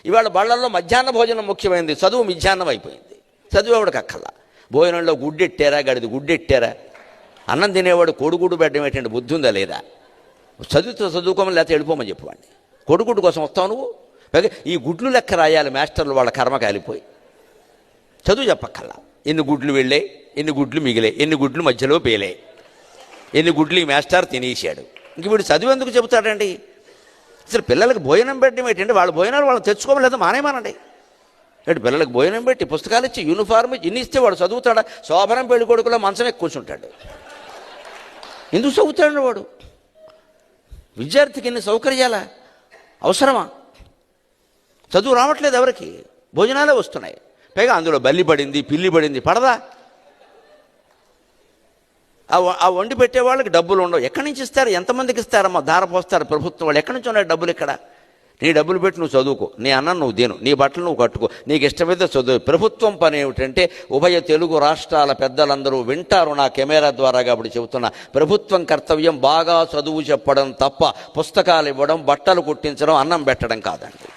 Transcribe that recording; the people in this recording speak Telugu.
ఇవాళ బళ్ళల్లో మధ్యాహ్న భోజనం ముఖ్యమైనది, చదువు మిధ్యాహ్నం అయిపోయింది. చదువు ఎవడికి అక్కల్లా. భోజనంలో గుడ్డెట్టారా, గడిది గుడ్డెట్టారా, అన్నం తినేవాడు కోడిగుడ్డు పెట్టడం ఏంటంటే బుద్ధి ఉందా లేదా? చదువుకోమని లేకపోతే వెళ్ళిపోమని చెప్పండి. కోడిగుడ్డు కోసం వస్తావు నువ్వు. పైగా ఈ గుడ్లు లెక్క రాయాలి మాస్టర్లు, వాళ్ళ కర్మ కాలిపోయి. చదువు చెప్పక్కల్లా. ఎన్ని గుడ్లు వెళ్ళాయి, ఎన్ని గుడ్లు మిగిలే, ఎన్ని గుడ్లు మధ్యలో పేలే, ఎన్ని గుడ్లు ఈ మాస్టర్ తినేసాడు. ఇంక వీడు చదువు ఎందుకు చెబుతాడండి? అసలు పిల్లలకు భోజనం పెట్టడం ఏంటంటే వాళ్ళ భోజనాలు వాళ్ళని తెచ్చుకోమని లేదా మానేమానండి. అంటే పిల్లలకు భోజనం పెట్టి పుస్తకాలు ఇచ్చి యూనిఫార్మ్ ఇన్ని ఇస్తే వాడు చదువుతాడా? శోభనం పెళ్లి కొడుకులో మంచమే కూర్చుంటాడు. ఎందుకు చదువుతాడు వాడు? విద్యార్థికి ఇన్ని సౌకర్యాలా అవసరమా? చదువు రావట్లేదు ఎవరికి, భోజనాలే వస్తున్నాయి. పైగా అందులో బల్లి పడింది, పిల్లి పడింది, పడదా? ఆ వండి పెట్టే వాళ్ళకి డబ్బులు ఉండవు. ఎక్కడి నుంచి ఇస్తారు? ఎంతమందికి ఇస్తారమ్మా? ధార పోస్తారు ప్రభుత్వం వాళ్ళు. ఎక్కడి నుంచి ఉన్నాయి డబ్బులు? ఇక్కడ నీ డబ్బులు పెట్టి నువ్వు చదువుకో, నీ అన్నం నువ్వు తిను, నీ బట్టలు నువ్వు కట్టుకో, నీకు ఇష్టమైతే చదువు. ప్రభుత్వం పని ఏమిటంటే, ఉభయ తెలుగు రాష్ట్రాల పెద్దలందరూ వింటారు నా కెమెరా ద్వారా కాబట్టి చెబుతున్నా, ప్రభుత్వం కర్తవ్యం బాగా చదువు చెప్పడం తప్ప పుస్తకాలు ఇవ్వడం, బట్టలు కుట్టించడం, అన్నం పెట్టడం కాదండి.